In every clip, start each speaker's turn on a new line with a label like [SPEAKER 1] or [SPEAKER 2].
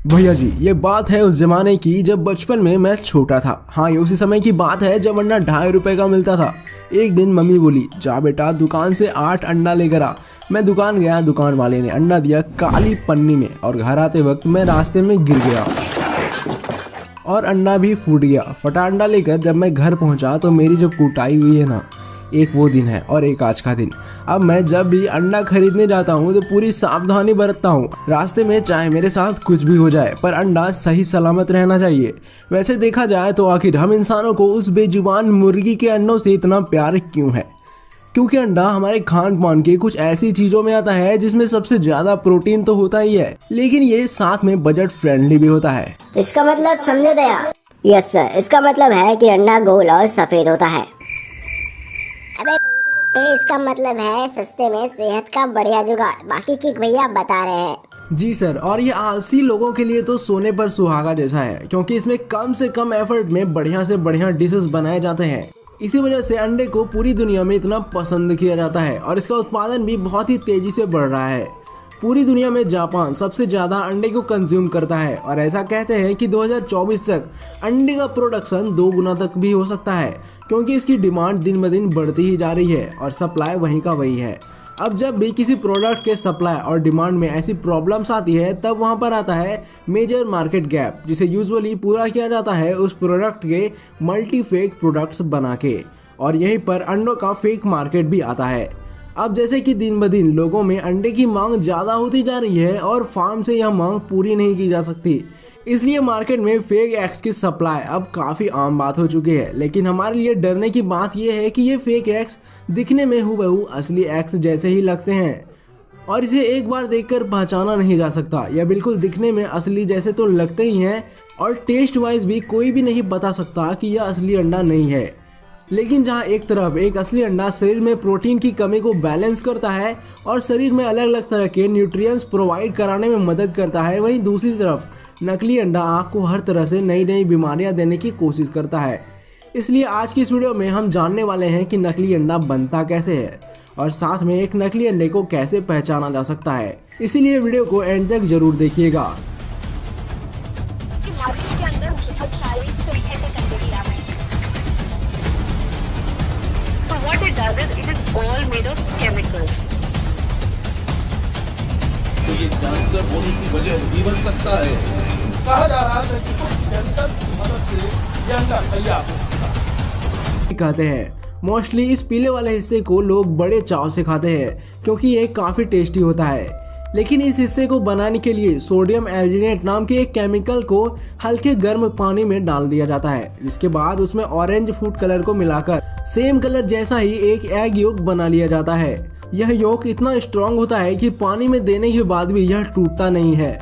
[SPEAKER 1] भैया जी, ये बात है उस जमाने की जब बचपन में मैं छोटा था। हाँ, ये उसी समय की बात है जब अंडा 2.5 रुपए का मिलता था। एक दिन मम्मी बोली, जा बेटा दुकान से 8 अंडा लेकर आ। मैं दुकान गया, दुकान वाले ने अंडा दिया काली पन्नी में और घर आते वक्त मैं रास्ते में गिर गया और अंडा भी फूट गया। फटा अंडा लेकर जब मैं घर पहुंचा तो मेरी जो कुटाई हुई है ना, एक वो दिन है और एक आज का दिन। अब मैं जब भी अंडा खरीदने जाता हूँ तो पूरी सावधानी बरतता हूँ। रास्ते में चाहे मेरे साथ कुछ भी हो जाए, पर अंडा सही सलामत रहना चाहिए। वैसे देखा जाए तो आखिर हम इंसानों को उस बेजुबान मुर्गी के अंडों से इतना प्यार क्यों है? क्योंकि अंडा हमारे खान पान के कुछ ऐसी चीजों में आता है जिसमें सबसे ज्यादा प्रोटीन तो होता ही है, लेकिन ये साथ में बजट फ्रेंडली भी होता है।
[SPEAKER 2] इसका मतलब समझे दया? यस सर, इसका मतलब है कि अंडा गोल और सफेद होता है। अबे इसका मतलब है सस्ते में सेहत का बढ़िया जुगाड़। बाकी की भैया बता रहे हैं।
[SPEAKER 1] जी सर, और ये आलसी लोगों के लिए तो सोने पर सुहागा जैसा है, क्योंकि इसमें कम से कम एफर्ट में बढ़िया से बढ़िया डिशेस बनाए जाते हैं। इसी वजह से अंडे को पूरी दुनिया में इतना पसंद किया जाता है और इसका उत्पादन भी बहुत ही तेजी से बढ़ रहा है। पूरी दुनिया में जापान सबसे ज़्यादा अंडे को कंज्यूम करता है और ऐसा कहते हैं कि 2024 तक अंडे का प्रोडक्शन 2 गुना तक भी हो सकता है, क्योंकि इसकी डिमांड दिन ब दिन बढ़ती ही जा रही है और सप्लाई वहीं का वही है। अब जब भी किसी प्रोडक्ट के सप्लाई और डिमांड में ऐसी प्रॉब्लम्स आती है, तब वहां पर आता है मेजर मार्केट गैप, जिसे यूजुअली पूरा किया जाता है उस प्रोडक्ट के मल्टी फेक प्रोडक्ट्स बना के, और यहीं पर अंडों का फेक मार्केट भी आता है। अब जैसे कि दिन ब दिन लोगों में अंडे की मांग ज़्यादा होती जा रही है और फार्म से यह मांग पूरी नहीं की जा सकती, इसलिए मार्केट में फेक एग्स की सप्लाई अब काफ़ी आम बात हो चुकी है। लेकिन हमारे लिए डरने की बात यह है कि ये फेक एग्स दिखने में हूबहू असली एग्स जैसे ही लगते हैं और इसे एक बार देखकर पहचाना नहीं जा सकता। यह बिल्कुल दिखने में असली जैसे तो लगते ही हैं और टेस्ट वाइज भी कोई भी नहीं बता सकता कि यह असली अंडा नहीं है। लेकिन जहां एक तरफ एक असली अंडा शरीर में प्रोटीन की कमी को बैलेंस करता है और शरीर में अलग अलग तरह के न्यूट्रिएंट्स प्रोवाइड कराने में मदद करता है, वहीं दूसरी तरफ नकली अंडा आपको हर तरह से नई नई बीमारियां देने की कोशिश करता है। इसलिए आज की इस वीडियो में हम जानने वाले हैं कि नकली अंडा बनता कैसे है और साथ में एक नकली अंडे को कैसे पहचाना जा सकता है। इसीलिए वीडियो को एंड तक जरूर देखिएगा।
[SPEAKER 3] It is all made of chemicals.
[SPEAKER 4] तो ये कैंसर होने की वजह भी बन सकता है। कहा जा रहा है कि कुछ केमिकल की मदद से ये अंडा तैयार हो सकता है।
[SPEAKER 1] खाते हैं मोस्टली इस पीले वाले हिस्से को लोग बड़े चाव से खाते हैं क्योंकि ये काफ़ी टेस्टी होता है। लेकिन इस हिस्से को बनाने के लिए सोडियम एल्जिनेट नाम के एक केमिकल को हल्के गर्म पानी में डाल दिया जाता है, जिसके बाद उसमें ऑरेंज फूड कलर को मिलाकर सेम कलर जैसा ही एक एग योक बना लिया जाता है। यह योक इतना स्ट्रॉन्ग होता है कि पानी में देने के बाद भी यह टूटता नहीं है।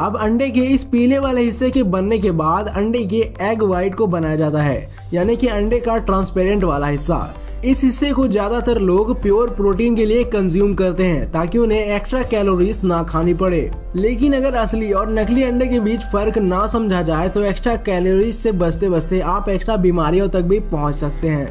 [SPEAKER 1] अब अंडे के इस पीले वाले हिस्से के बनने के बाद अंडे के एग वाइट को बनाया जाता है, यानी कि अंडे का ट्रांसपेरेंट वाला हिस्सा। इस हिस्से को ज्यादातर लोग प्योर प्रोटीन के लिए कंज्यूम करते हैं ताकि उन्हें एक्स्ट्रा कैलोरीज ना खानी पड़े। लेकिन अगर असली और नकली अंडे के बीच फर्क ना समझा जाए तो एक्स्ट्रा कैलोरीज से बचते बचते आप एक्स्ट्रा बीमारियों तक भी पहुंच सकते हैं।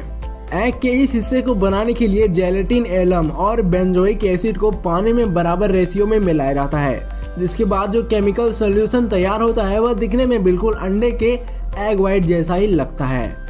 [SPEAKER 1] एग के इस हिस्से को बनाने के लिए जेलेटिन, एलम और बेंजोइक एसिड को पानी में बराबर रेशियो में मिलाया जाता है, जिसके बाद जो केमिकल सोल्यूशन तैयार होता है वह दिखने में बिल्कुल अंडे के एग वाइट जैसा ही लगता है।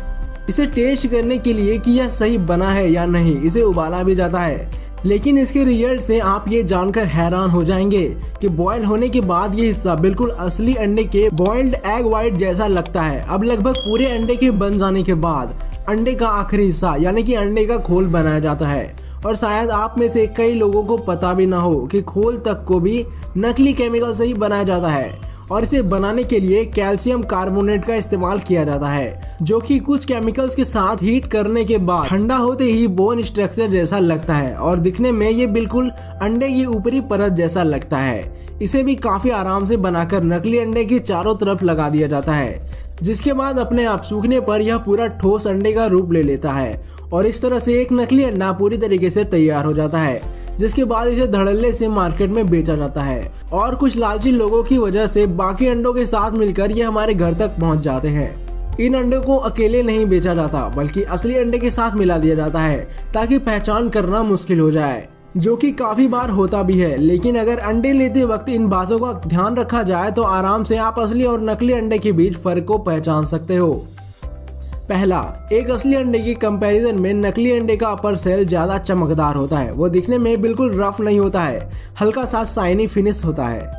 [SPEAKER 1] इसे टेस्ट करने के लिए कि यह सही बना है या नहीं, इसे उबाला भी जाता है। लेकिन इसके रिजल्ट से आप ये जानकर हैरान हो जाएंगे कि बॉयल होने के बाद ये हिस्सा बिल्कुल असली अंडे के बॉइल्ड एग वाइट जैसा लगता है। अब लगभग पूरे अंडे के बन जाने के बाद अंडे का आखिरी हिस्सा यानी कि अंडे का खोल बनाया जाता है, और शायद आप में से कई लोगों को पता भी ना हो कि खोल तक को भी नकली केमिकल से ही बनाया जाता है और इसे बनाने के लिए कैल्शियम कार्बोनेट का इस्तेमाल किया जाता है, जो कि कुछ केमिकल्स के साथ हीट करने के बाद ठंडा होते ही बोन स्ट्रक्चर जैसा लगता है और दिखने में ये बिल्कुल अंडे की ऊपरी परत जैसा लगता है। इसे भी काफी आराम से बनाकर नकली अंडे के चारों तरफ लगा दिया जाता है, जिसके बाद अपने आप सूखने पर यह पूरा ठोस अंडे का रूप ले लेता है और इस तरह से एक नकली अंडा पूरी तरीके से तैयार हो जाता है, जिसके बाद इसे धड़ल्ले से मार्केट में बेचा जाता है और कुछ लालची लोगों की वजह से बाकी अंडों के साथ मिलकर ये हमारे घर तक पहुंच जाते हैं। इन अंडों को अकेले नहीं बेचा जाता बल्कि असली अंडे के साथ मिला दिया जाता है ताकि पहचान करना मुश्किल हो जाए। जो कि काफी बार होता भी है। लेकिन अगर अंडे लेते वक्त इन बातों का ध्यान रखा जाए तो आराम से आप असली और नकली अंडे के बीच फर्क को पहचान सकते हो। पहला, एक असली अंडे के कंपैरिजन में नकली अंडे का अपर सेल ज्यादा चमकदार होता है। वो दिखने में बिल्कुल रफ नहीं होता है, हल्का सा शाइनी फिनिश होता है।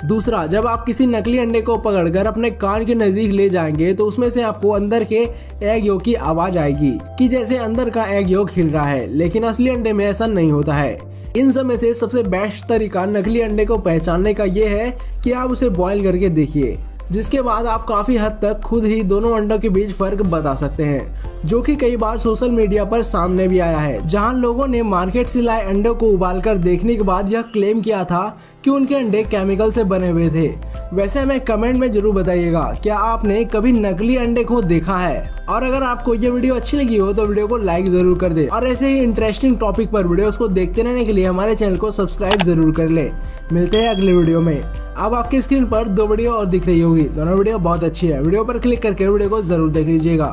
[SPEAKER 1] दूसरा, जब आप किसी नकली अंडे को पकड़कर अपने कान के नजदीक ले जाएंगे तो उसमें से आपको अंदर के एग योग की आवाज आएगी कि जैसे अंदर का एग योग हिल रहा है, लेकिन असली अंडे में ऐसा नहीं होता है। इन सब में से सबसे बेस्ट तरीका नकली अंडे को पहचानने का ये है कि आप उसे बॉईल करके देखिए, जिसके बाद आप काफी हद तक खुद ही दोनों अंडों के बीच फर्क बता सकते हैं, जो कि कई बार सोशल मीडिया पर सामने भी आया है, जहां लोगों ने मार्केट से लाए अंडों को उबालकर देखने के बाद यह क्लेम किया था कि उनके अंडे केमिकल से बने हुए थे। वैसे हमें कमेंट में जरूर बताइएगा, क्या आपने कभी नकली अंडे को देखा है? और अगर आपको ये वीडियो अच्छी लगी हो तो वीडियो को लाइक जरूर कर दे और ऐसे ही इंटरेस्टिंग टॉपिक पर वीडियोस को देखते रहने के लिए हमारे चैनल को सब्सक्राइब जरूर कर ले। मिलते हैं अगले वीडियो में। अब आपकी स्क्रीन पर 2 वीडियो और दिख रही होगी, दोनों वीडियो बहुत अच्छी है। वीडियो पर क्लिक करके वीडियो को जरूर देख लीजिएगा।